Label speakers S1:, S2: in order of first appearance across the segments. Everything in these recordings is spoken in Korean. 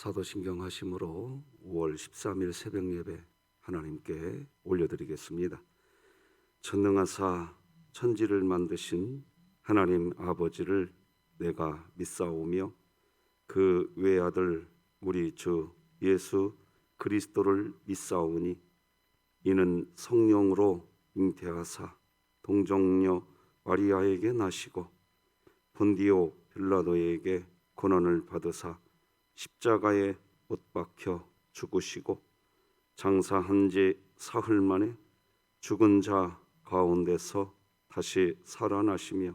S1: 사도신경 하심으로 5월 13일 새벽 예배 하나님께 올려드리겠습니다. 전능하사 천지를 만드신 하나님 아버지를 내가 믿사오며 그 외아들 우리 주 예수 그리스도를 믿사오니 이는 성령으로 잉태하사 동정녀 마리아에게 나시고 본디오 빌라도에게 고난을 받으사 십자가에 못 박혀 죽으시고 장사한 지 사흘 만에 죽은 자 가운데서 다시 살아나시며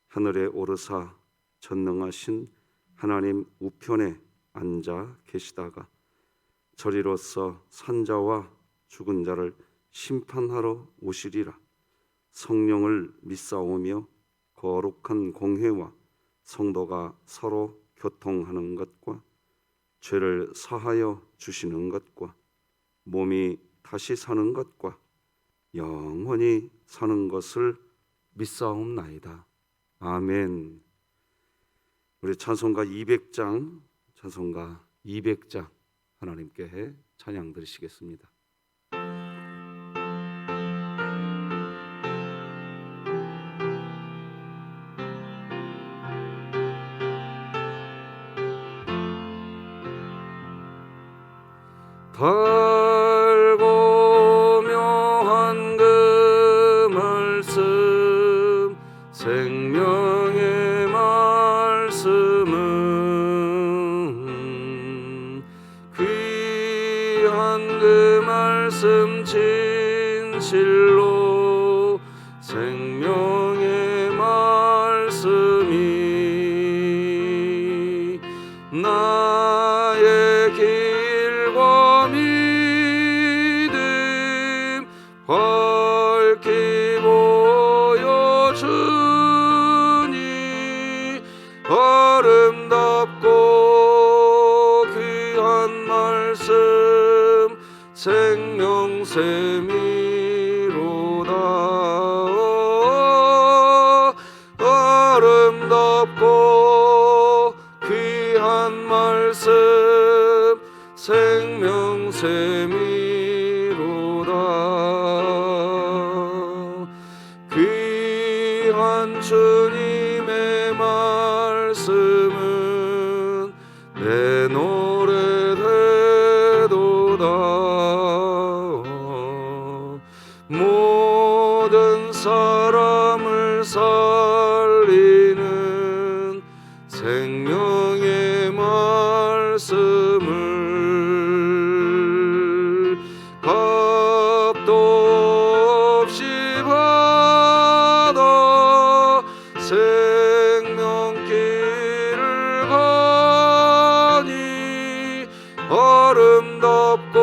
S1: 하늘에 오르사 전능하신 하나님 우편에 앉아 계시다가 저리로서 산자와 죽은 자를 심판하러 오시리라. 성령을 믿사오며 거룩한 공회와 성도가 서로 교통하는 것과 죄를 사하여 주시는 것과 몸이 다시 사는 것과 영원히 사는 것을 믿사옵나이다. 아멘. 우리 찬송가 200장 하나님께 찬양 드리시겠습니다. 달고 묘한 그 말씀 생명의 말씀은 귀한 그 말씀 진실로 생명의 말씀이 나의 길과 믿음 밝히 보여주니 아름답고 귀한 말씀 생명샘이로다. 아름답고 귀한 말씀 생명샘이로다. 귀한 주님의 말씀은 내 노래 되도다. 모든 사람을 살리는 생명의 말씀을 값도 없이 받아 생명길을 가니 아름답고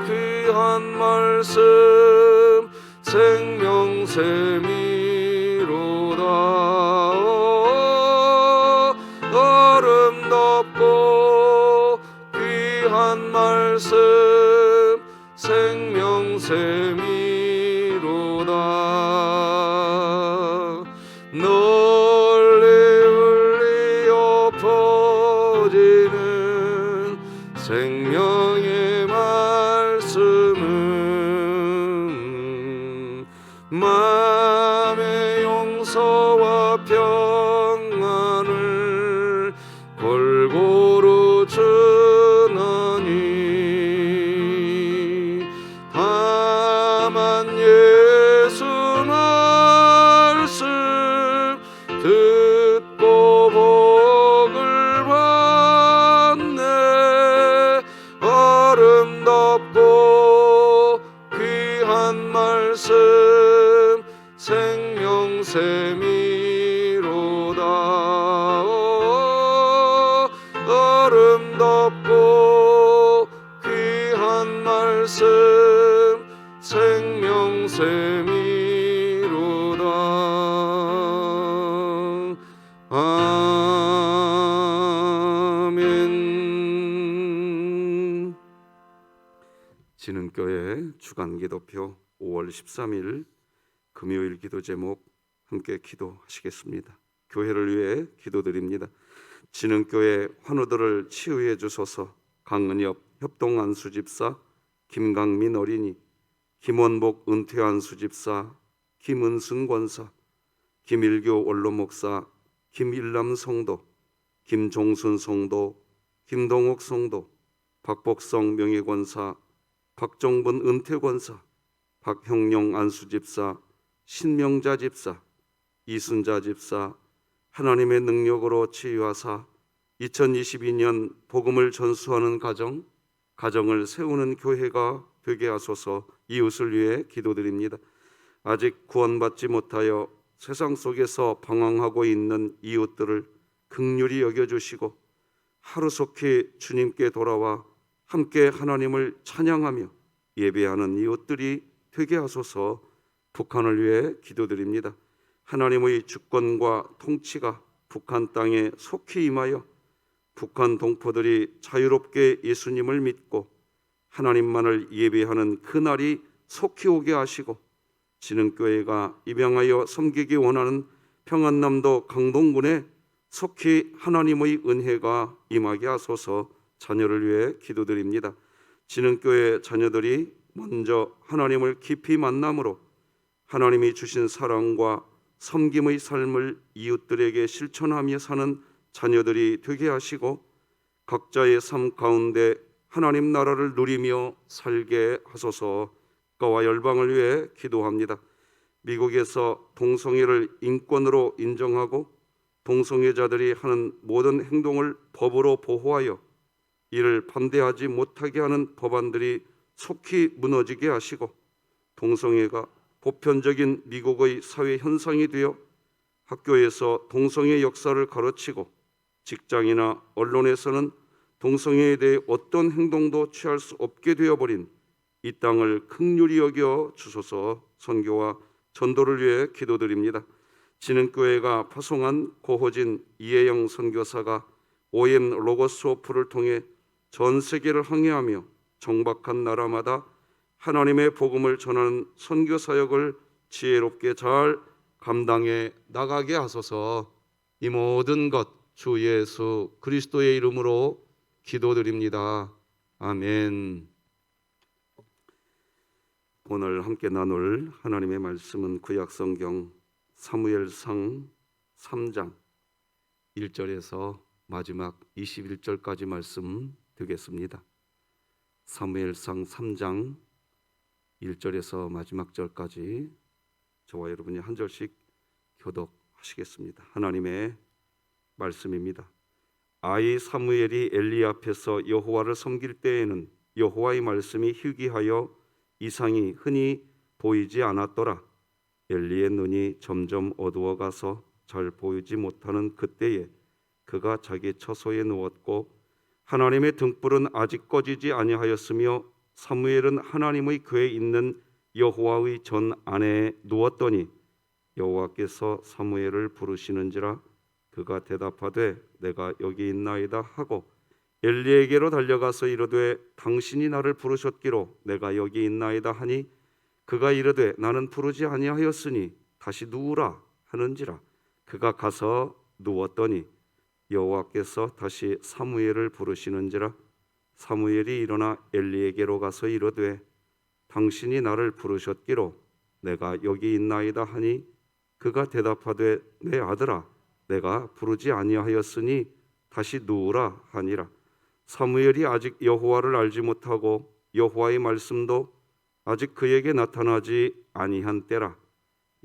S1: 귀한 말씀 생명샘이로다. 아름답고 귀한 말씀 생명샘이로다. 널리 울리어 퍼지는 생명의 말씀은 마음의 용서와 평안을 골고루 주나니 다만 예수 말씀 듣고 복을 받네. 아름답고 귀한 말씀 생명샘이로다. 아름답고 귀한 말씀 생명샘이로다. 아멘. 진흥교회 주간기도표 5월 13일 금요일 기도 제목 함께 기도하시겠습니다. 교회를 위해 기도드립니다. 진흥교회 환우들을 치유해 주소서. 강은엽 협동안수 집사, 김강민 어린이, 김원복 은퇴안수 집사, 김은순 권사, 김일교 원로 목사, 김일남 성도, 김종순 성도, 김동욱 성도, 박복성 명예권사, 박정분 은퇴권사, 박형룡 안수집사, 신명자 집사, 이순자 집사, 하나님의 능력으로 치유하사 2022년 복음을 전수하는 가정을 세우는 교회가 되게 하소서. 이웃을 위해 기도드립니다. 아직 구원받지 못하여 세상 속에서 방황하고 있는 이웃들을 긍휼히 여겨주시고 하루속히 주님께 돌아와 함께 하나님을 찬양하며 예배하는 이웃들이 되게 하소서. 북한을 위해 기도드립니다. 하나님의 주권과 통치가 북한 땅에 속히 임하여 북한 동포들이 자유롭게 예수님을 믿고 하나님만을 예배하는 그날이 속히 오게 하시고 진흥교회가 입양하여 섬기기 원하는 평안남도 강동군에 속히 하나님의 은혜가 임하게 하소서. 자녀를 위해 기도드립니다. 진흥교회 자녀들이 먼저 하나님을 깊이 만남으로 하나님이 주신 사랑과 섬김의 삶을 이웃들에게 실천하며 사는 자녀들이 되게 하시고 각자의 삶 가운데 하나님 나라를 누리며 살게 하소서. 국가와 열방을 위해 기도합니다. 미국에서 동성애를 인권으로 인정하고 동성애자들이 하는 모든 행동을 법으로 보호하여 이를 반대하지 못하게 하는 법안들이 속히 무너지게 하시고 동성애가 보편적인 미국의 사회 현상이 되어 학교에서 동성애 역사를 가르치고 직장이나 언론에서는 동성애에 대해 어떤 행동도 취할 수 없게 되어버린 이 땅을 긍휼히 여겨 주소서. 선교와 전도를 위해 기도드립니다. 진흥교회가 파송한 고호진 이혜영 선교사가 OM 로고스 오프를 통해 전 세계를 항해하며 정박한 나라마다 하나님의 복음을 전하는 선교 사역을 지혜롭게 잘 감당해 나가게 하소서. 이 모든 것 주 예수 그리스도의 이름으로 기도드립니다. 아멘. 오늘 함께 나눌 하나님의 말씀은 구약성경 사무엘상 3장 1절에서 마지막 21절까지 말씀 되겠습니다. 사무엘상 3장 1절에서 마지막 절까지 저와 여러분이 한 절씩 교독하시겠습니다. 하나님의 말씀입니다. 아이 사무엘이 엘리 앞에서 여호와를 섬길 때에는 여호와의 말씀이 희귀하여 이상이 흔히 보이지 않았더라. 엘리의 눈이 점점 어두워가서 잘 보이지 못하는 그때에 그가 자기 처소에 누웠고 하나님의 등불은 아직 꺼지지 아니하였으며 사무엘은 하나님의 궤에 있는 여호와의 전 안에 누웠더니 여호와께서 사무엘을 부르시는지라. 그가 대답하되 내가 여기 있나이다 하고 엘리에게로 달려가서 이르되 당신이 나를 부르셨기로 내가 여기 있나이다 하니 그가 이르되 나는 부르지 아니하였으니 다시 누우라 하는지라. 그가 가서 누웠더니 여호와께서 다시 사무엘을 부르시는지라. 사무엘이 일어나 엘리에게로 가서 이르되 당신이 나를 부르셨기로 내가 여기 있나이다 하니 그가 대답하되 내 아들아 내가 부르지 아니하였으니 다시 누우라 하니라. 사무엘이 아직 여호와를 알지 못하고 여호와의 말씀도 아직 그에게 나타나지 아니한 때라.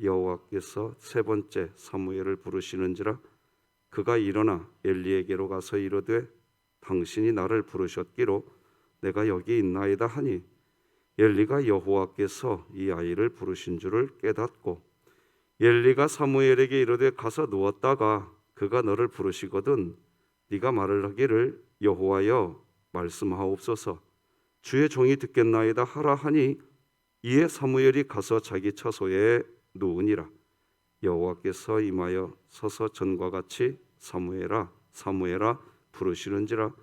S1: 여호와께서 세 번째 사무엘을 부르시는지라. 그가 일어나 엘리에게로 가서 이르되 당신이 나를 부르셨기로 내가 여기 있나이다 하니 엘리가 여호와께서 이 아이를 부르신 줄을 깨닫고 엘리가 사무엘에게 이르되 가서 누웠다가 그가 너를 부르시거든 네가 말을 하기를 여호와여 말씀하옵소서 주의 종이 듣겠나이다 하라 하니 이에 사무엘이 가서 자기 처소에 누우니라. 여호와께서 임하여 서서 전과 같이 사무엘아 사무엘아 부르시는지라.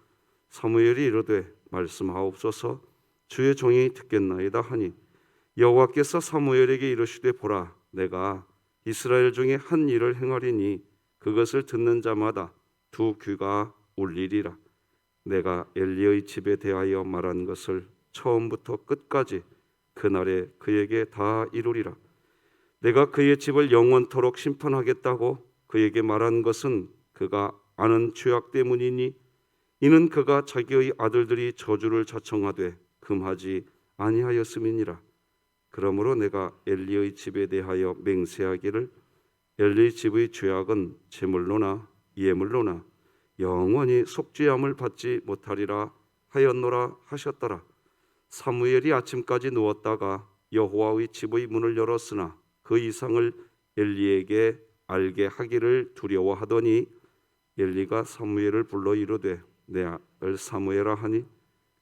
S1: 사무엘이 이르되 말씀하옵소서 주의 종이 듣겠나이다 하니 여호와께서 사무엘에게 이르시되 보라 내가 이스라엘 중에 한 일을 행하리니 그것을 듣는 자마다 두 귀가 울리리라. 내가 엘리의 집에 대하여 말한 것을 처음부터 끝까지 그날에 그에게 다 이루리라. 내가 그의 집을 영원토록 심판하겠다고 그에게 말한 것은 그가 아는 죄악 때문이니 이는 그가 자기의 아들들이 저주를 자청하되 금하지 아니하였음이니라. 그러므로 내가 엘리의 집에 대하여 맹세하기를 엘리 집의 죄악은 제물로나 예물로나 영원히 속죄함을 받지 못하리라 하였노라 하셨더라. 사무엘이 아침까지 누웠다가 여호와의 집의 문을 열었으나 그 이상을 엘리에게 알게 하기를 두려워하더니 엘리가 사무엘을 불러 이르되 내 아들 사무엘아 하니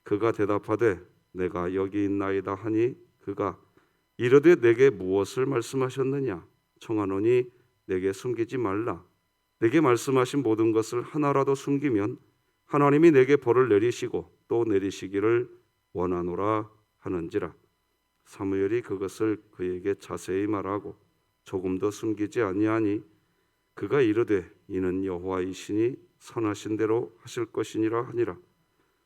S1: 그가 대답하되 내가 여기 있나이다 하니 그가 이르되 내게 무엇을 말씀하셨느냐 청하노니 내게 숨기지 말라. 내게 말씀하신 모든 것을 하나라도 숨기면 하나님이 내게 벌을 내리시고 또 내리시기를 원하노라 하는지라. 사무엘이 그것을 그에게 자세히 말하고 조금도 숨기지 아니하니 그가 이르되 이는 여호와이시니 선하신 대로 하실 것이니라 하니라.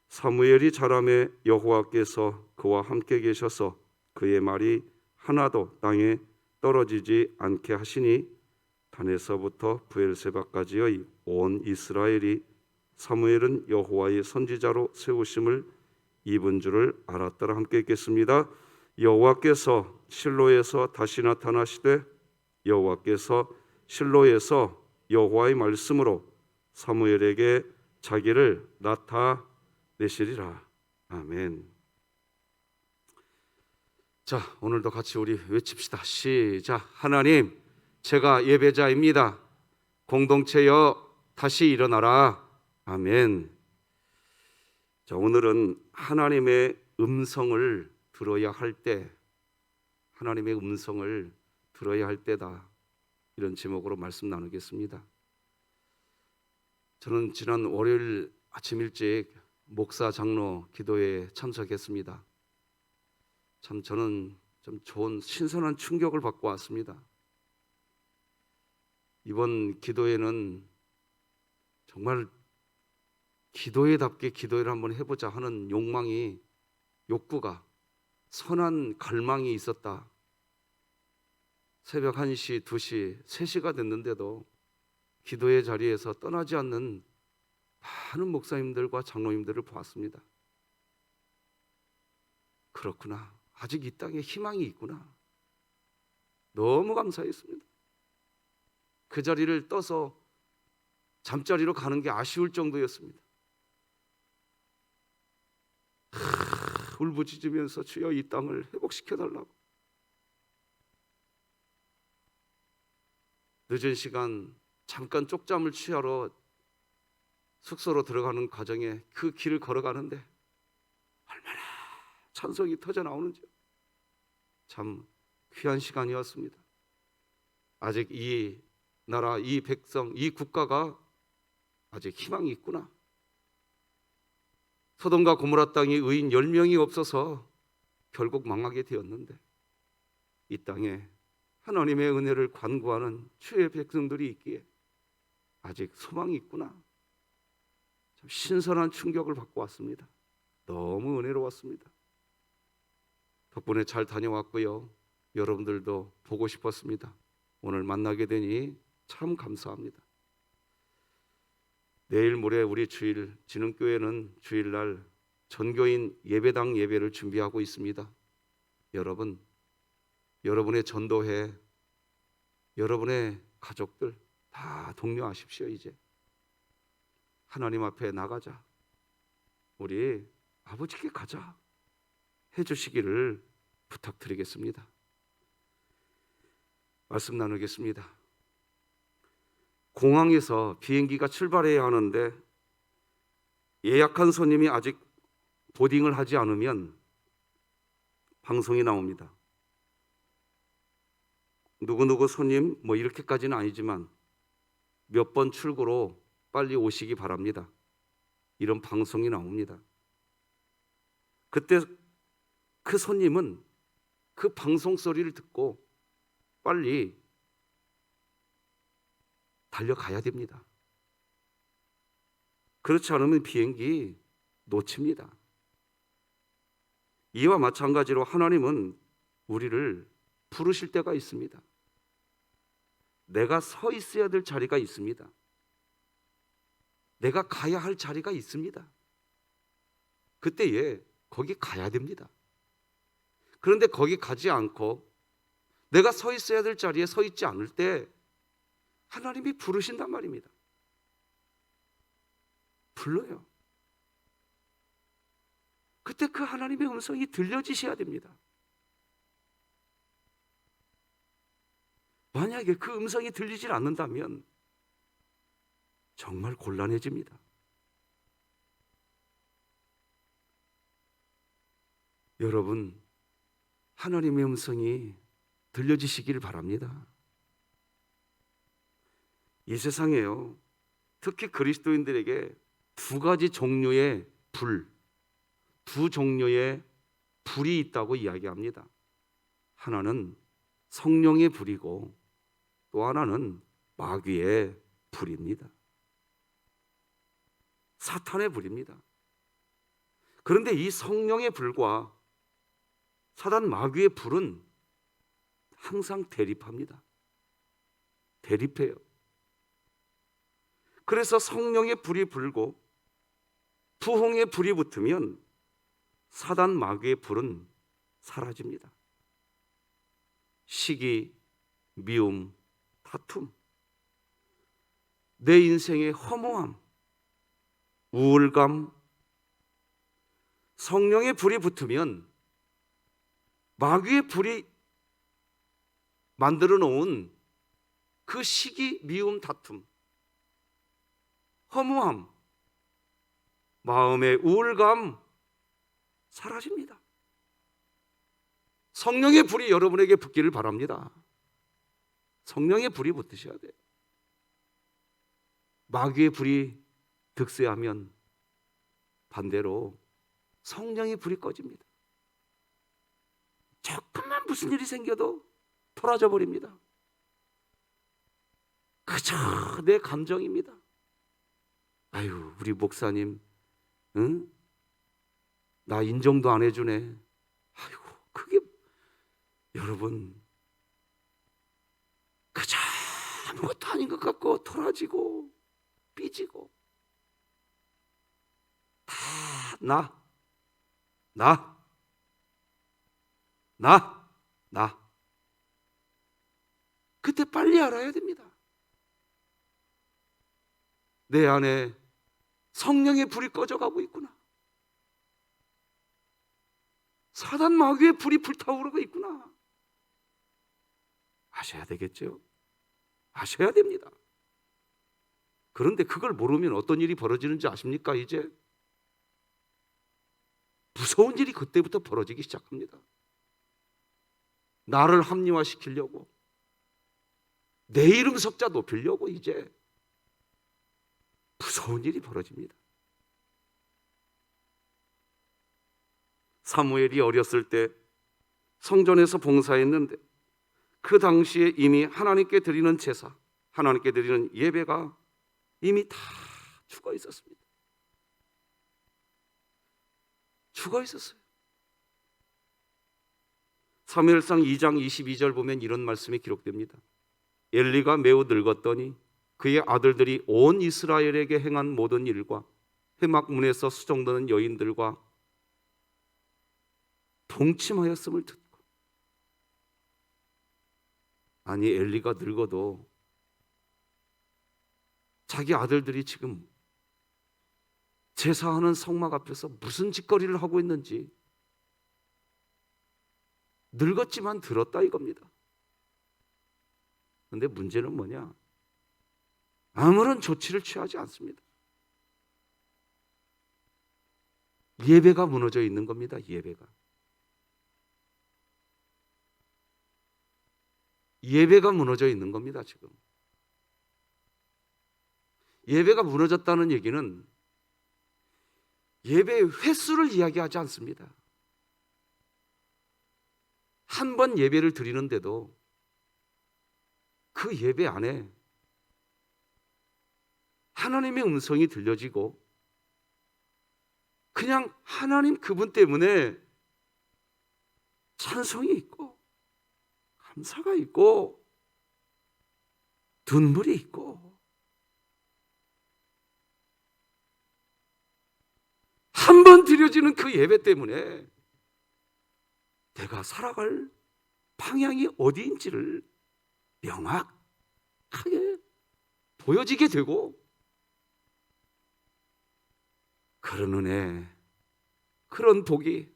S1: 사무엘이 자라매 여호와께서 그와 함께 계셔서 그의 말이 하나도 땅에 떨어지지 않게 하시니 단에서부터 브엘세바까지의 온 이스라엘이 사무엘은 여호와의 선지자로 세우심을 입은 줄을 알았더라. 함께 읽겠습니다. 여호와께서 실로에서 다시 나타나시되 여호와께서 실로에서 여호와의 말씀으로 사무엘에게 자기를 나타내시리라. 아멘. 자, 오늘도 같이 우리 외칩시다. 시작. 하나님, 제가 예배자입니다. 공동체여 다시 일어나라. 아멘. 자, 오늘은 하나님의 음성을 들어야 할 때, 하나님의 음성을 들어야 할 때다. 이런 제목으로 말씀 나누겠습니다. 저는 지난 월요일 아침 일찍 목사 장로 기도회에 참석했습니다. 참 저는 좀 좋은 신선한 충격을 받고 왔습니다. 이번 기도회는 정말 기도회답게 기도회를 한번 해보자 하는 욕구가 선한 갈망이 있었다. 새벽 1시, 2시, 3시가 됐는데도 기도회 자리에서 떠나지 않는 많은 목사님들과 장로님들을 보았습니다. 그렇구나. 아직 이 땅에 희망이 있구나. 너무 감사했습니다. 그 자리를 떠서 잠자리로 가는 게 아쉬울 정도였습니다. 울부짖으면서 주여 이 땅을 회복시켜달라고. 늦은 시간 잠깐 쪽잠을 취하러 숙소로 들어가는 과정에 그 길을 걸어가는데 얼마나 찬송이 터져 나오는지 참 귀한 시간이었습니다. 아직 이 나라, 이 백성, 이 국가가 아직 희망이 있구나. 소돔과 고모라 땅에 의인 10명이 없어서 결국 망하게 되었는데 이 땅에 하나님의 은혜를 간구하는 주의 백성들이 있기에 아직 소망이 있구나. 참 신선한 충격을 받고 왔습니다. 너무 은혜로웠습니다. 덕분에 잘 다녀왔고요. 여러분들도 보고 싶었습니다. 오늘 만나게 되니 참 감사합니다. 내일 모레 우리 진흥교회는 주일날 전교인 예배당 예배를 준비하고 있습니다. 여러분, 여러분의 전도회, 여러분의 가족들 다 독려하십시오. 이제 하나님 앞에 나가자. 우리 아버지께 가자 해주시기를 부탁드리겠습니다. 말씀 나누겠습니다. 공항에서 비행기가 출발해야 하는데 예약한 손님이 아직 보딩을 하지 않으면 방송이 나옵니다. 누구누구 손님 뭐 이렇게까지는 아니지만 몇 번 출구로 빨리 오시기 바랍니다. 이런 방송이 나옵니다. 그때 그 손님은 그 방송 소리를 듣고 빨리 달려가야 됩니다. 그렇지 않으면 비행기 놓칩니다. 이와 마찬가지로 하나님은 우리를 부르실 때가 있습니다. 내가 서 있어야 될 자리가 있습니다. 내가 가야 할 자리가 있습니다. 그때에 거기 가야 됩니다. 그런데 거기 가지 않고 내가 서 있어야 될 자리에 서 있지 않을 때 하나님이 부르신단 말입니다. 불러요. 그때 그 하나님의 음성이 들려지셔야 됩니다. 만약에 그 음성이 들리질 않는다면 정말 곤란해집니다. 여러분, 하나님의 음성이 들려지시길 바랍니다. 이 세상에요, 특히 그리스도인들에게 두 가지 종류의 두 종류의 불이 있다고 이야기합니다. 하나는 성령의 불이고 또 하나는 마귀의 불입니다. 사탄의 불입니다. 그런데 이 성령의 불과 사단 마귀의 불은 항상 대립합니다. 대립해요. 그래서 성령의 불이 불고 부흥의 불이 붙으면 사단 마귀의 불은 사라집니다. 시기, 미움, 다툼, 내 인생의 허무함, 우울감, 성령의 불이 붙으면 마귀의 불이 만들어 놓은 그 시기, 미움, 다툼, 허무함, 마음의 우울감 사라집니다. 성령의 불이 여러분에게 붙기를 바랍니다. 성령의 불이 붙으셔야 돼요. 마귀의 불이 득세하면 반대로 성령의 불이 꺼집니다. 조금만 무슨 일이 생겨도 토라져 버립니다. 그저 내 감정입니다. 아유, 우리 목사님, 응? 나 인정도 안 해주네. 아이고, 그게 여러분 그저 아무것도 아닌 것 같고 토라지고 삐지고 다 나. 그때 빨리 알아야 됩니다. 내 안에 성령의 불이 꺼져가고 있구나. 사단 마귀의 불이 불타오르고 있구나. 아셔야 되겠죠. 아셔야 됩니다. 그런데 그걸 모르면 어떤 일이 벌어지는지 아십니까? 이제 무서운 일이 그때부터 벌어지기 시작합니다. 나를 합리화시키려고, 내 이름 석자 높이려고 이제 무서운 일이 벌어집니다. 사무엘이 어렸을 때 성전에서 봉사했는데 그 당시에 이미 하나님께 드리는 제사, 하나님께 드리는 예배가 이미 다 죽어 있었습니다. 죽어 있었어요. 사무엘상 2장 22절 보면 이런 말씀이 기록됩니다. 엘리가 매우 늙었더니 그의 아들들이 온 이스라엘에게 행한 모든 일과 회막문에서 수종드는 여인들과 동침하였음을 듣고, 아니 엘리가 늙어도 자기 아들들이 지금 제사하는 성막 앞에서 무슨 짓거리를 하고 있는지 늙었지만 들었다 이겁니다. 그런데 문제는 뭐냐? 아무런 조치를 취하지 않습니다. 예배가 무너져 있는 겁니다. 예배가 무너져 있는 겁니다. 지금 예배가 무너졌다는 얘기는 예배의 횟수를 이야기하지 않습니다. 한 번 예배를 드리는데도 그 예배 안에 하나님의 음성이 들려지고 그냥 하나님 그분 때문에 찬송이 있고 감사가 있고 눈물이 있고 한 번 드려지는 그 예배 때문에 내가 살아갈 방향이 어디인지를 명확하게 보여지게 되고, 그런 은혜, 그런 복이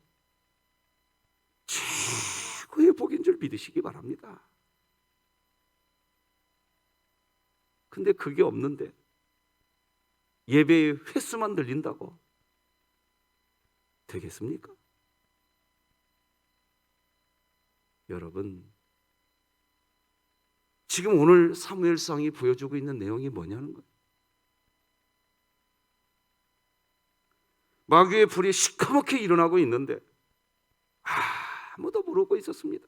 S1: 최고의 복인 줄 믿으시기 바랍니다. 근데 그게 없는데 예배의 횟수만 늘린다고 되겠습니까? 여러분, 지금 오늘 사무엘상이 보여주고 있는 내용이 뭐냐는 거예요. 마귀의 불이 시커멓게 일어나고 있는데 아무도 모르고 있었습니다.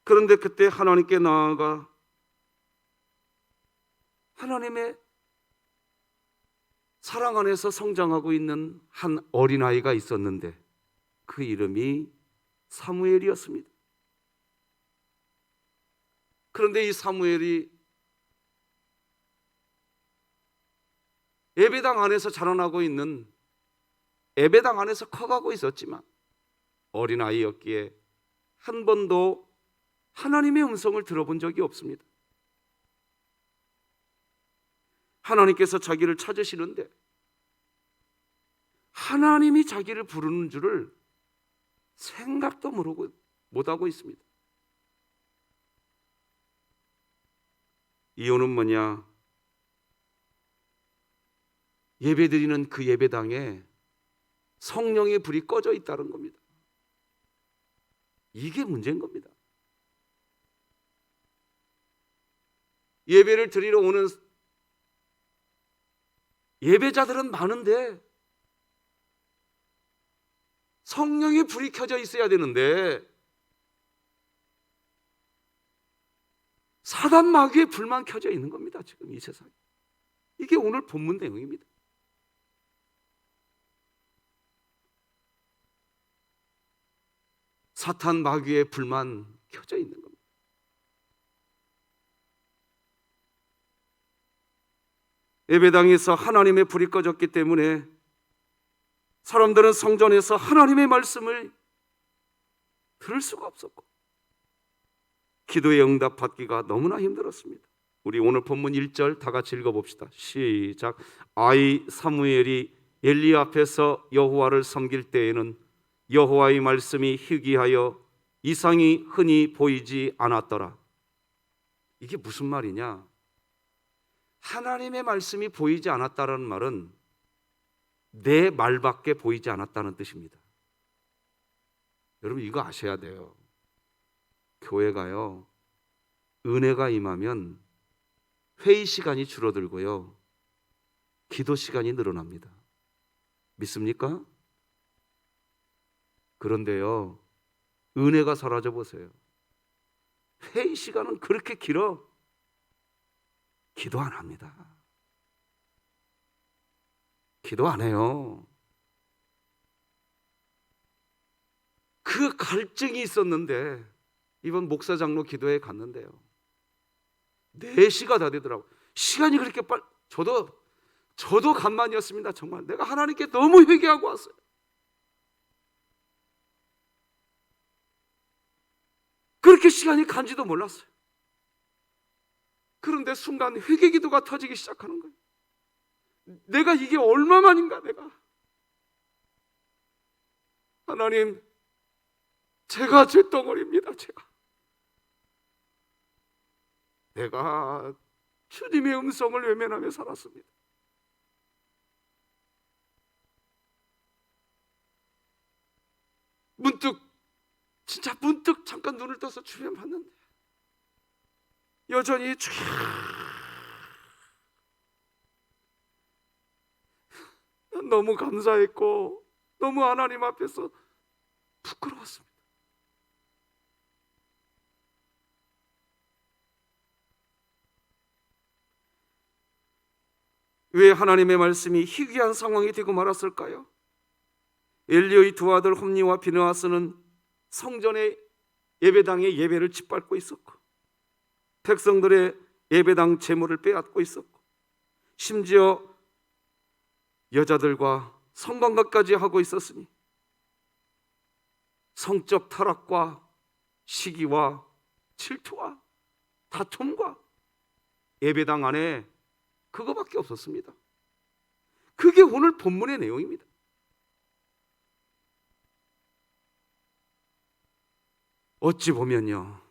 S1: 그런데 그때 하나님께 나아가 하나님의 사랑 안에서 성장하고 있는 한 어린아이가 있었는데 그 이름이 사무엘이었습니다. 그런데 이 사무엘이 예배당 안에서 자라나고 있는, 예배당 안에서 커가고 있었지만 어린아이였기에 한 번도 하나님의 음성을 들어본 적이 없습니다. 하나님께서 자기를 찾으시는데 하나님이 자기를 부르는 줄을 생각도 못하고 있습니다. 이유는 뭐냐? 예배드리는 그 예배당에 성령의 불이 꺼져 있다는 겁니다. 이게 문제인 겁니다. 예배를 드리러 오는 예배자들은 많은데 성령의 불이 켜져 있어야 되는데 사단 마귀의 불만 켜져 있는 겁니다. 지금 이 세상에. 이게 오늘 본문 내용입니다. 사탄 마귀의 불만 켜져 있는 겁니다. 예배당에서 하나님의 불이 꺼졌기 때문에 사람들은 성전에서 하나님의 말씀을 들을 수가 없었고 기도의 응답 받기가 너무나 힘들었습니다. 우리 오늘 본문 1절 다 같이 읽어봅시다. 시작. 아이 사무엘이 엘리 앞에서 여호와를 섬길 때에는 여호와의 말씀이 희귀하여 이상이 흔히 보이지 않았더라. 이게 무슨 말이냐? 하나님의 말씀이 보이지 않았다는 말은 내 말밖에 보이지 않았다는 뜻입니다. 여러분 이거 아셔야 돼요. 교회가요, 은혜가 임하면 회의 시간이 줄어들고요, 기도 시간이 늘어납니다. 믿습니까? 그런데요, 은혜가 사라져 보세요. 회의 시간은 그렇게 길어 기도 안 합니다. 기도 안 해요. 그 갈증이 있었는데 이번 목사 장로 기도회에 갔는데요, 4시가 다 되더라고요. 시간이 그렇게 저도 간만이었습니다. 정말 내가 하나님께 너무 회개하고 왔어요. 그렇게 시간이 간지도 몰랐어요. 그런데 순간 회개 기도가 터지기 시작하는 거예요. 내가 이게 얼마만인가. 내가 하나님, 제가 죄덩어리입니다. 내가 주님의 음성을 외면하며 살았습니다. 문득 잠깐 눈을 떠서 주변 봤는데 여전히 너무 감사했고 너무 하나님 앞에서 부끄러웠습니다. 왜 하나님의 말씀이 희귀한 상황이 되고 말았을까요? 엘리의 두 아들 홈니와 비느하스는 성전의 예배당의 예배를 짓밟고 있었고, 백성들의 예배당 제물을 빼앗고 있었고, 심지어 여자들과 성관계까지 하고 있었으니 성적 타락과 시기와 질투와 다툼과 예배당 안에 그거밖에 없었습니다. 그게 오늘 본문의 내용입니다. 어찌 보면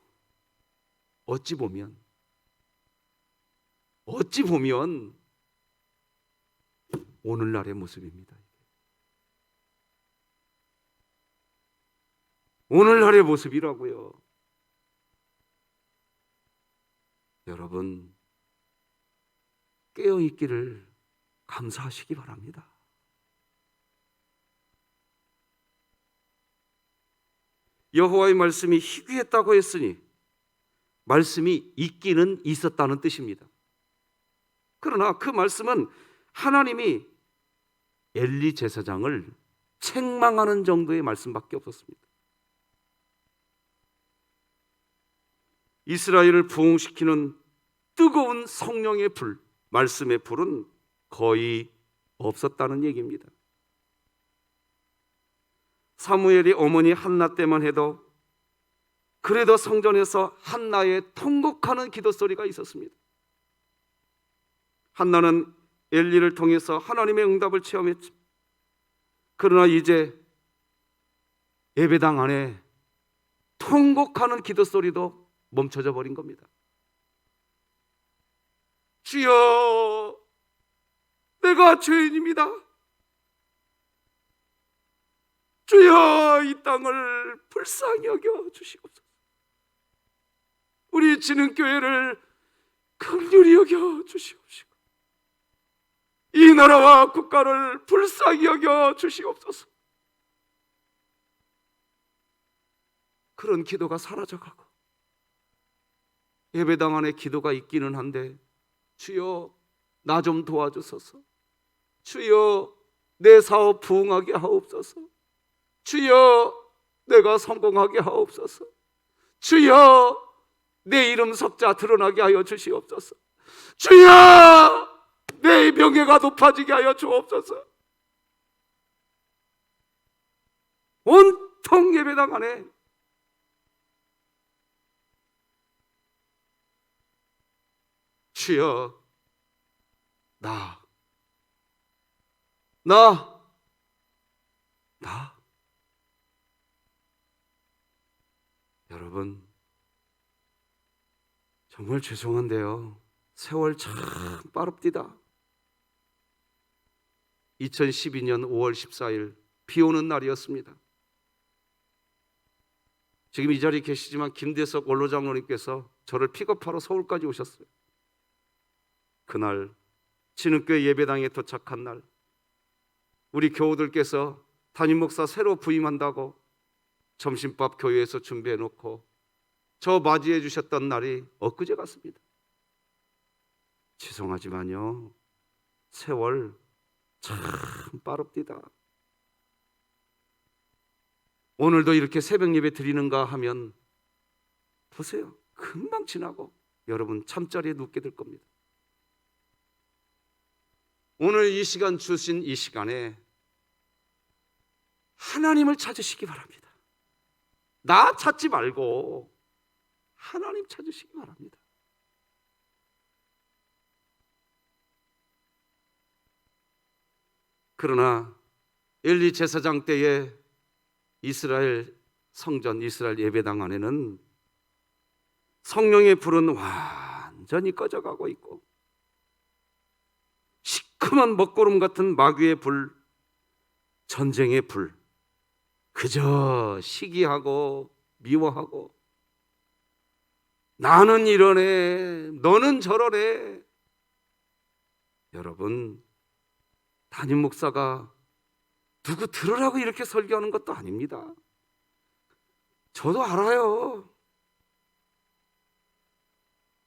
S1: 오늘날의 모습입니다. 오늘날의 모습이라고요. 여러분, 깨어있기를 감사하시기 바랍니다. 여호와의 말씀이 희귀했다고 했으니 말씀이 있기는 있었다는 뜻입니다. 그러나 그 말씀은 하나님이 엘리 제사장을 책망하는 정도의 말씀밖에 없었습니다. 이스라엘을 부흥시키는 뜨거운 성령의 불, 말씀의 불은 거의 없었다는 얘기입니다. 사무엘이 어머니 한나 때만 해도 그래도 성전에서 한나의 통곡하는 기도 소리가 있었습니다. 한나는 엘리를 통해서 하나님의 응답을 체험했죠. 그러나 이제 예배당 안에 통곡하는 기도 소리도 멈춰져 버린 겁니다. 주여, 내가 죄인입니다. 주여, 이 땅을 불쌍히 여겨 주시옵소서. 우리 진흥교회를 긍휼히 여겨 주시옵시고 이 나라와 국가를 불쌍히 여겨 주시옵소서. 그런 기도가 사라져가고 예배당 안에 기도가 있기는 한데, 주여 나 좀 도와주소서, 주여 내 사업 부흥하게 하옵소서, 주여 내가 성공하게 하옵소서, 주여 내 이름 석자 드러나게 하여 주시옵소서, 주여 내 명예가 높아지게 하여 주옵소서. 온통 예배당 안에 주여 나 여러분, 정말 죄송한데요, 세월 참 빠릅디다. 2012년 5월 14일 비 오는 날이었습니다. 지금 이 자리에 계시지만 김대석 원로장로님께서 저를 픽업하러 서울까지 오셨어요. 그날 진흥교회 예배당에 도착한 날, 우리 교우들께서 담임 목사 새로 부임한다고 점심밥 교회에서 준비해 놓고 저 맞이해 주셨던 날이 엊그제 같습니다. 죄송하지만요, 세월 참 빠릅디다. 오늘도 이렇게 새벽 예배 드리는가 하면 보세요, 금방 지나고 여러분 잠자리에 눕게 될 겁니다. 오늘 이 시간 주신 이 시간에 하나님을 찾으시기 바랍니다. 나 찾지 말고 하나님 찾으시기 바랍니다. 그러나 엘리 제사장 때에 이스라엘 성전, 이스라엘 예배당 안에는 성령의 불은 완전히 꺼져가고 있고 시큼한 먹구름 같은 마귀의 불, 전쟁의 불, 그저 시기하고 미워하고 나는 이러네, 너는 저러네. 여러분, 담임 목사가 누구 들으라고 이렇게 설교하는 것도 아닙니다. 저도 알아요.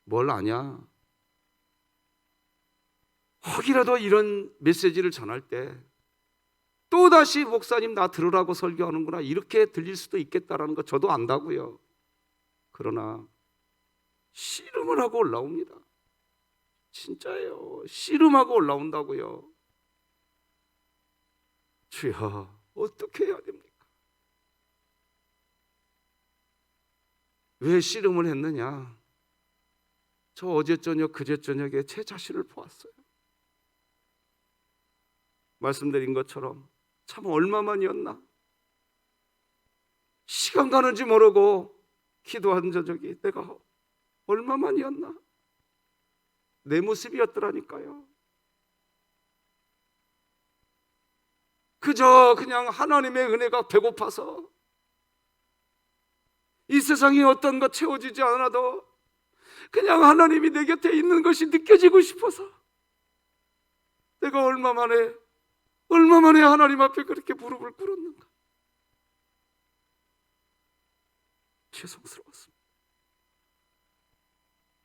S1: 뭘 아냐? 혹이라도 이런 메시지를 전할 때 또다시 목사님 나 들으라고 설교하는구나 이렇게 들릴 수도 있겠다라는 거 저도 안다고요. 그러나 씨름을 하고 올라옵니다. 진짜예요. 씨름하고 올라온다고요. 주여, 어떻게 해야 됩니까? 왜 씨름을 했느냐? 저 어제 저녁 그제 저녁에 제 자신을 보았어요. 말씀드린 것처럼 참 얼마만이었나? 시간 가는지 모르고 기도한 저녁이 내가 얼마만이었나? 내 모습이었더라니까요. 그저 그냥 하나님의 은혜가 배고파서 이 세상에 어떤 것 채워지지 않아도 그냥 하나님이 내 곁에 있는 것이 느껴지고 싶어서 내가 얼마 만에 하나님 앞에 그렇게 무릎을 꿇었는가. 죄송스러웠습니다.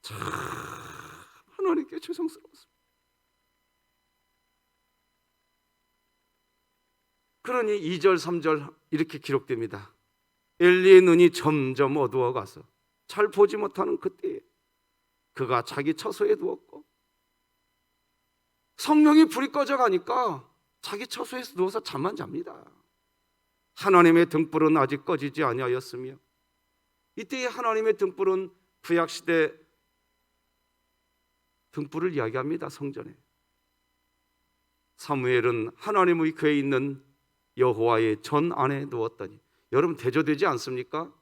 S1: 참 하나님께 죄송스러웠습니다. 그러니 2절 3절 이렇게 기록됩니다. 엘리의 눈이 점점 어두워가서 잘 보지 못하는 그때에 그가 자기 처소에 누웠고, 성령이 불이 꺼져가니까 자기 처소에서 누워서 잠만 잡니다. 하나님의 등불은 아직 꺼지지 아니하였으며, 이때의 하나님의 등불은 구약시대 등불을 이야기합니다. 성전에 사무엘은 하나님의 궤에 있는 여호와의 전 안에 누웠더니, 여러분 대조되지 않습니까?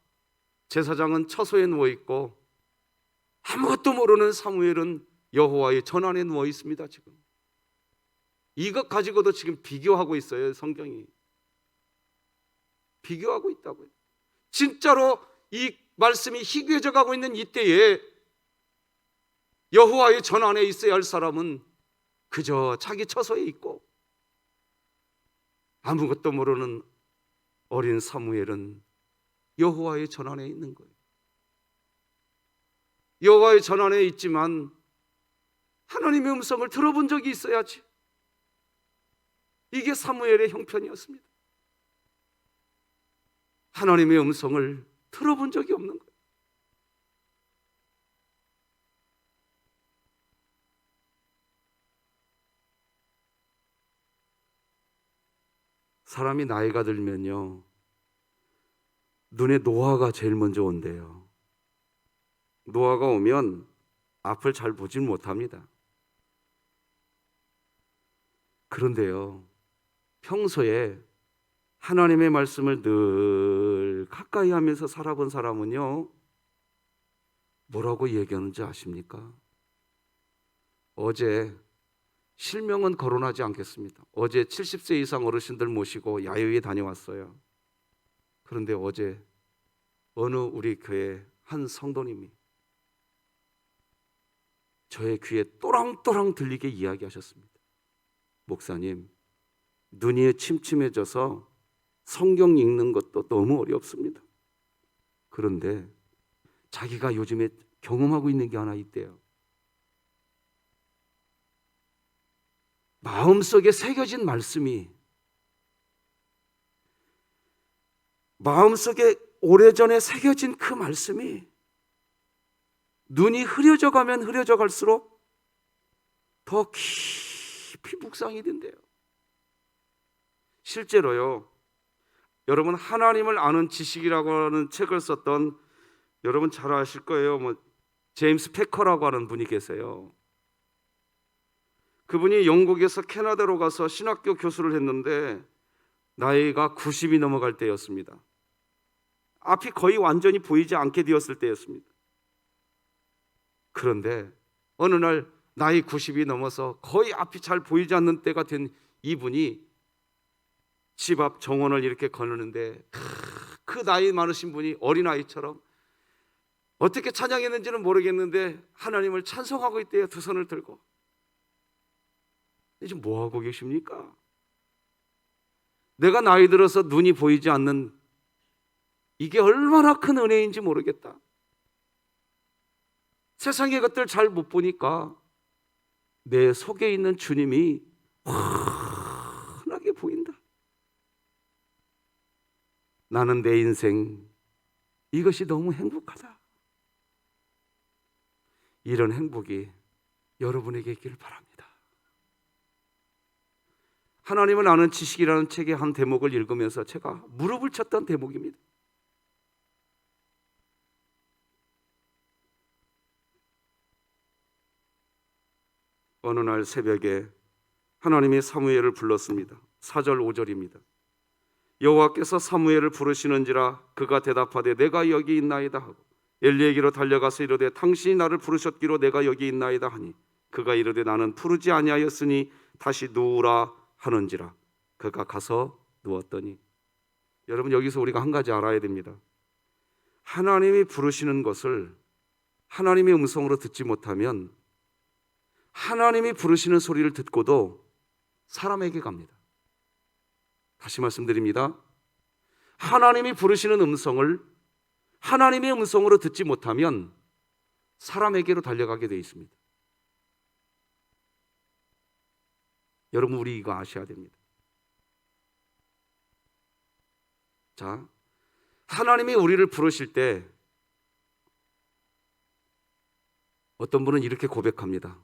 S1: 제사장은 처소에 누워있고 아무것도 모르는 사무엘은 여호와의 전 안에 누워 있습니다. 지금 이것 가지고도 지금 비교하고 있어요. 성경이 비교하고 있다고요. 진짜로 이 말씀이 희귀해져 가고 있는 이때에 여호와의 전 안에 있어야 할 사람은 그저 자기 처소에 있고, 아무것도 모르는 어린 사무엘은 여호와의 전 안에 있는 거예요. 여호와의 전 안에 있지만 하나님의 음성을 들어본 적이 있어야지. 이게 사무엘의 형편이었습니다. 하나님의 음성을 들어본 적이 없는 거예요. 사람이 나이가 들면요, 눈에 노화가 제일 먼저 온대요. 노화가 오면 앞을 잘 보질 못합니다. 그런데요, 평소에 하나님의 말씀을 늘 가까이 하면서 살아본 사람은요, 뭐라고 얘기하는지 아십니까? 어제, 실명은 거론하지 않겠습니다. 어제 70세 이상 어르신들 모시고 야유회 다녀왔어요. 그런데 어제 어느 우리 교회 한 성도님이 저의 귀에 또랑또랑 들리게 이야기하셨습니다. 목사님, 눈이 침침해져서 성경 읽는 것도 너무 어렵습니다. 그런데 자기가 요즘에 경험하고 있는 게 하나 있대요. 마음속에 새겨진 말씀이, 마음속에 오래전에 새겨진 그 말씀이 눈이 흐려져 가면 흐려져 갈수록 더 깊이 묵상이 된대요. 실제로요, 여러분 하나님을 아는 지식이라고 하는 책을 썼던, 여러분 잘 아실 거예요. 제임스 패커라고 하는 분이 계세요. 그분이 영국에서 캐나다로 가서 신학교 교수를 했는데 나이가 90이 넘어갈 때였습니다. 앞이 거의 완전히 보이지 않게 되었을 때였습니다. 그런데 어느 날 나이 90이 넘어서 거의 앞이 잘 보이지 않는 때가 된 이분이 집 앞 정원을 이렇게 거느는데, 그 나이 많으신 분이 어린아이처럼 어떻게 찬양했는지는 모르겠는데 하나님을 찬송하고 있대요. 두 손을 들고. 지금 뭐하고 계십니까? 내가 나이 들어서 눈이 보이지 않는 이게 얼마나 큰 은혜인지 모르겠다. 세상의 것들 잘 못 보니까 내 속에 있는 주님이 환하게 보인다. 나는 내 인생 이것이 너무 행복하다. 이런 행복이 여러분에게 있기를 바랍니다. 하나님을 아는 지식이라는 책의 한 대목을 읽으면서 제가 무릎을 쳤던 대목입니다. 어느 날 새벽에 하나님이 사무엘을 불렀습니다. 4절 5절입니다. 여호와께서 사무엘을 부르시는지라 그가 대답하되 내가 여기 있나이다 하고 엘리에게로 달려가서 이르되 당신이 나를 부르셨기로 내가 여기 있나이다 하니 그가 이르되 나는 부르지 아니하였으니 다시 누우라 하는지라. 그가 가서 누웠더니, 여러분 여기서 우리가 한 가지 알아야 됩니다. 하나님이 부르시는 것을 하나님의 음성으로 듣지 못하면 하나님이 부르시는 소리를 듣고도 사람에게 갑니다. 다시 말씀드립니다. 하나님이 부르시는 음성을 하나님의 음성으로 듣지 못하면 사람에게로 달려가게 되어 있습니다. 여러분 우리 이거 아셔야 됩니다. 자, 하나님이 우리를 부르실 때 어떤 분은 이렇게 고백합니다.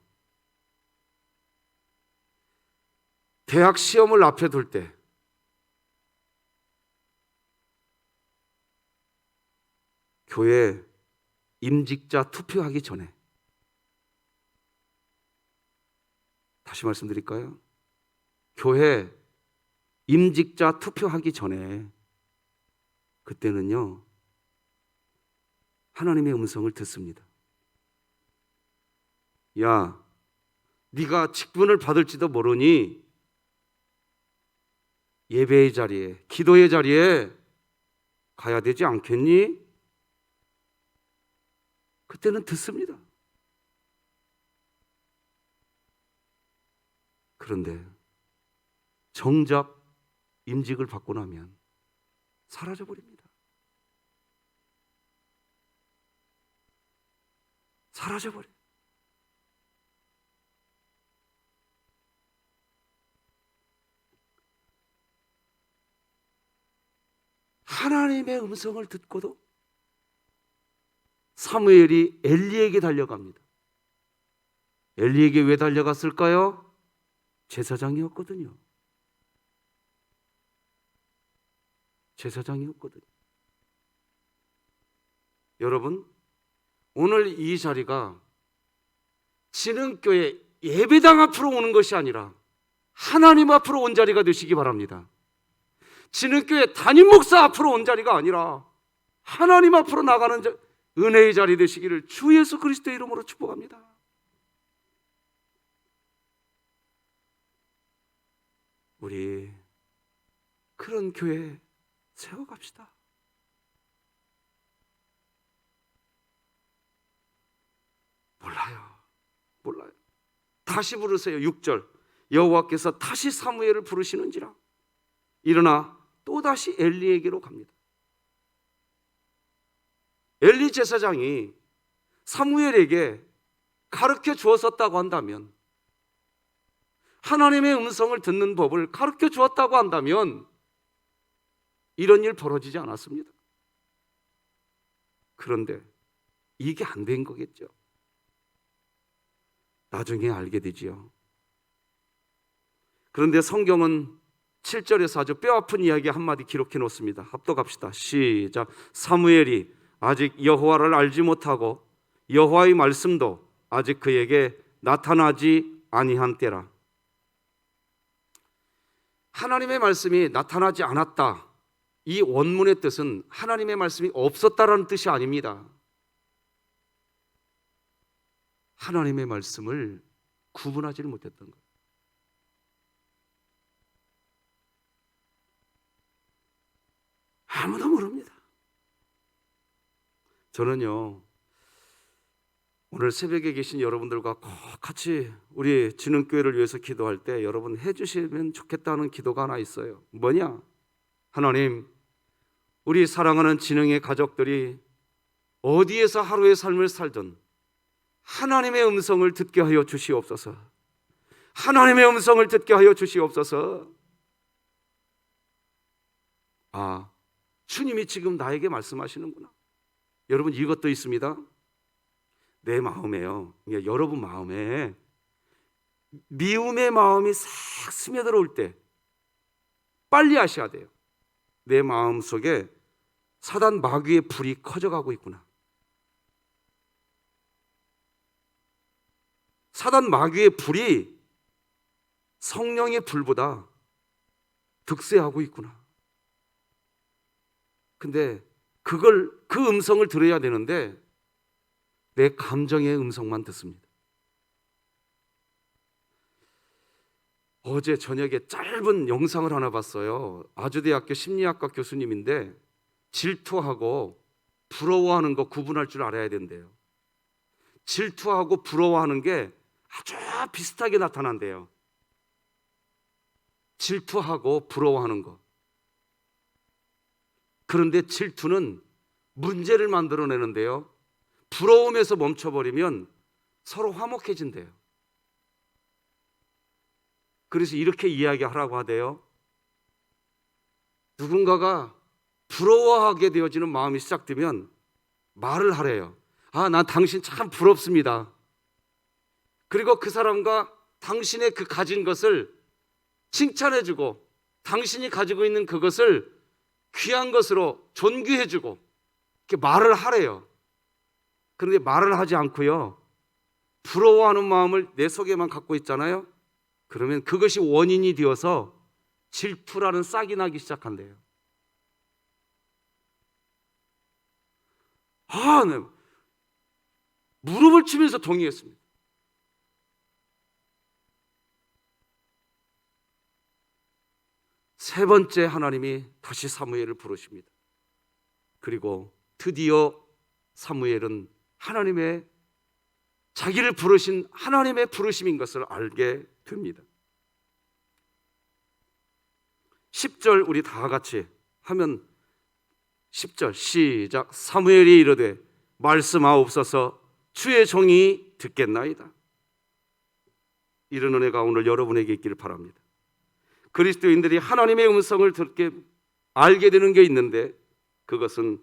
S1: 대학 시험을 앞에 둘 때 교회 임직자 투표하기 전에, 다시 말씀드릴까요? 교회 임직자 투표하기 전에 그때는요 하나님의 음성을 듣습니다. 야, 네가 직분을 받을지도 모르니 예배의 자리에, 기도의 자리에 가야 되지 않겠니? 그때는 듣습니다. 그런데 정작 임직을 받고 나면 사라져버립니다. 사라져버려요. 하나님의 음성을 듣고도 사무엘이 엘리에게 달려갑니다. 엘리에게 왜 달려갔을까요? 제사장이었거든요. 제사장이었거든요. 여러분, 오늘 이 자리가 진흥교회 예배당 앞으로 오는 것이 아니라 하나님 앞으로 온 자리가 되시기 바랍니다. 진흥교회 담임 목사 앞으로 온 자리가 아니라 하나님 앞으로 나가는 은혜의 자리 되시기를 주 예수 그리스도의 이름으로 축복합니다. 우리 그런 교회 세워갑시다. 몰라요. 다시 부르세요. 6절. 여호와께서 다시 사무엘을 부르시는지라. 일어나 또다시 엘리에게로 갑니다. 엘리 제사장이 사무엘에게 가르쳐 주었었다고 한다면, 하나님의 음성을 듣는 법을 가르쳐 주었다고 한다면 이런 일 벌어지지 않았습니다. 그런데 이게 안 된 거겠죠. 나중에 알게 되지요. 그런데 성경은 7절에서 아주 뼈아픈 이야기 한마디 기록해 놓습니다. 합독합시다. 시작. 사무엘이 아직 여호와를 알지 못하고 여호와의 말씀도 아직 그에게 나타나지 아니한 때라. 하나님의 말씀이 나타나지 않았다, 이 원문의 뜻은 하나님의 말씀이 없었다라는 뜻이 아닙니다. 하나님의 말씀을 구분하지를 못했던 거예요. 아무도 모릅니다. 저는요, 오늘 새벽에 계신 여러분들과 꼭 같이 우리 진흥교회를 위해서 기도할 때 여러분 해주시면 좋겠다는 기도가 하나 있어요. 뭐냐? 하나님, 우리 사랑하는 진흥의 가족들이 어디에서 하루의 삶을 살든 하나님의 음성을 듣게 하여 주시옵소서. 하나님의 음성을 듣게 하여 주시옵소서. 아, 주님이 지금 나에게 말씀하시는구나. 여러분, 이것도 있습니다. 내 마음에요, 여러분 마음에 미움의 마음이 싹 스며들어올 때 빨리 하셔야 돼요. 내 마음 속에 사단 마귀의 불이 커져가고 있구나. 사단 마귀의 불이 성령의 불보다 득세하고 있구나. 근데 그 음성을 들어야 되는데 내 감정의 음성만 듣습니다. 어제 저녁에 짧은 영상을 하나 봤어요. 아주대학교 심리학과 교수님인데 질투하고 부러워하는 거 구분할 줄 알아야 된대요. 질투하고 부러워하는 게 아주 비슷하게 나타난대요. 질투하고 부러워하는 거. 그런데 질투는 문제를 만들어내는데요, 부러움에서 멈춰버리면 서로 화목해진대요. 그래서 이렇게 이야기하라고 하대요. 누군가가 부러워하게 되어지는 마음이 시작되면 말을 하래요. 아, 난 당신 참 부럽습니다. 그리고 그 사람과 당신의 그 가진 것을 칭찬해주고 당신이 가지고 있는 그것을 귀한 것으로 존귀해주고 이렇게 말을 하래요. 그런데 말을 하지 않고요, 부러워하는 마음을 내 속에만 갖고 있잖아요. 그러면 그것이 원인이 되어서 질투라는 싹이 나기 시작한대요. 아, 네. 무릎을 치면서 동의했습니다. 세 번째, 하나님이 다시 사무엘을 부르십니다. 그리고 드디어 사무엘은 하나님의, 자기를 부르신 하나님의 부르심인 것을 알게 됩니다. 10절 우리 다 같이 하면, 10절 시작. 사무엘이 이르되 말씀하옵소서, 주의 종이 듣겠나이다. 이런 은혜가 오늘 여러분에게 있기를 바랍니다. 그리스도인들이 하나님의 음성을 듣게 알게 되는 게 있는데, 그것은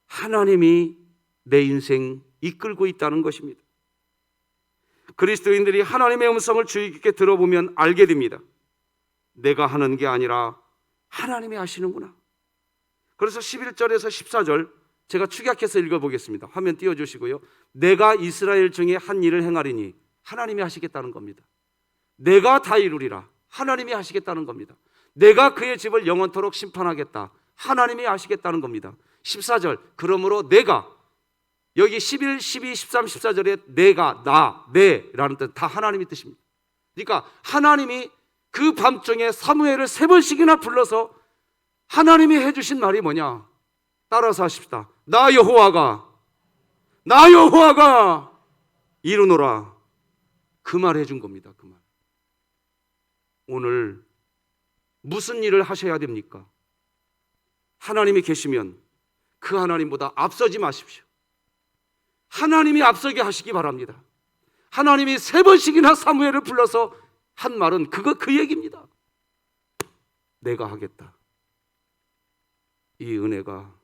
S1: 하나님이 내 인생 이끌고 있다는 것입니다. 그리스도인들이 하나님의 음성을 주의 깊게 들어보면 알게 됩니다. 내가 하는 게 아니라 하나님이 하시는구나. 그래서 11절에서 14절 제가 축약해서 읽어보겠습니다. 화면 띄워주시고요. 내가 이스라엘 중에 한 일을 행하리니 하나님이 하시겠다는 겁니다. 내가 다 이루리라, 하나님이 하시겠다는 겁니다. 내가 그의 집을 영원토록 심판하겠다, 하나님이 하시겠다는 겁니다. 14절, 그러므로 내가, 여기 11, 12, 13, 14절에 내가, 나, 내라는 뜻 다 하나님의 뜻입니다. 그러니까 하나님이 그 밤중에 사무엘을 3번씩이나 불러서 하나님이 해주신 말이 뭐냐? 따라서 하십시다. 나 여호와가 이루노라. 그 말 해준 겁니다. 그 말. 오늘 무슨 일을 하셔야 됩니까? 하나님이 계시면 그 하나님보다 앞서지 마십시오. 하나님이 앞서게 하시기 바랍니다. 하나님이 3번씩이나 사무엘을 불러서 한 말은 그 얘기입니다. 내가 하겠다. 이 은혜가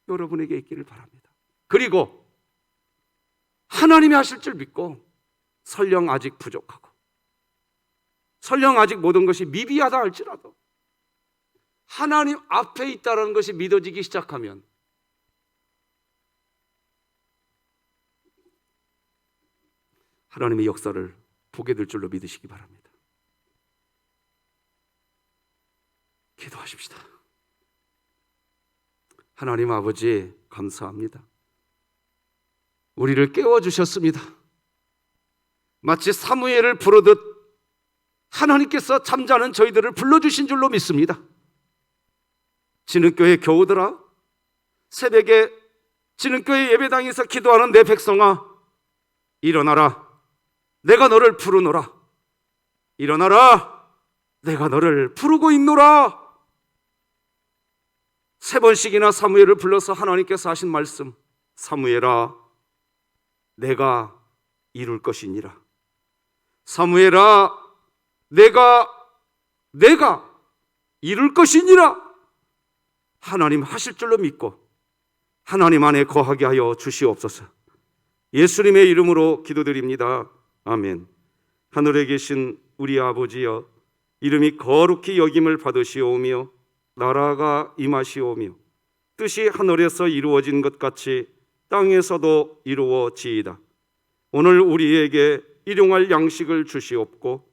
S1: 여러분에게 있기를 바랍니다. 그리고 하나님이 하실 줄 믿고, 설령 아직 부족하고 설령 아직 모든 것이 미비하다 할지라도 하나님 앞에 있다는 것이 믿어지기 시작하면 하나님의 역사를 보게 될 줄로 믿으시기 바랍니다. 기도하십시다. 하나님 아버지, 감사합니다. 우리를 깨워주셨습니다. 마치 사무엘을 부르듯 하나님께서 잠자는 저희들을 불러주신 줄로 믿습니다. 진흥교회 교우들아, 새벽에 진흥교회 예배당에서 기도하는 내 백성아, 일어나라. 내가 너를 부르노라. 일어나라. 내가 너를 부르고 있노라. 3번씩이나 사무엘을 불러서 하나님께서 하신 말씀, 사무엘아, 내가 이룰 것이니라. 사무엘아, 내가 이룰 것이니라 하나님 하실 줄로 믿고 하나님 안에 거하게 하여 주시옵소서. 예수님의 이름으로 기도드립니다. 아멘. 하늘에 계신 우리 아버지여, 이름이 거룩히 여김을 받으시오며 나라가 임하시오며 뜻이 하늘에서 이루어진 것 같이 땅에서도 이루어지이다. 오늘 우리에게 일용할 양식을 주시옵고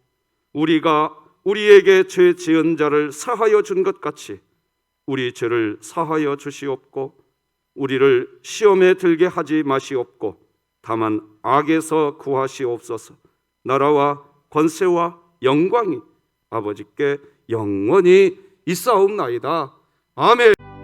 S1: 우리가 우리에게 죄 지은 자를 사하여 준 것 같이 우리 죄를 사하여 주시옵고 우리를 시험에 들게 하지 마시옵고 다만 악에서 구하시옵소서. 나라와 권세와 영광이 아버지께 영원히 있사옵나이다. 아멘.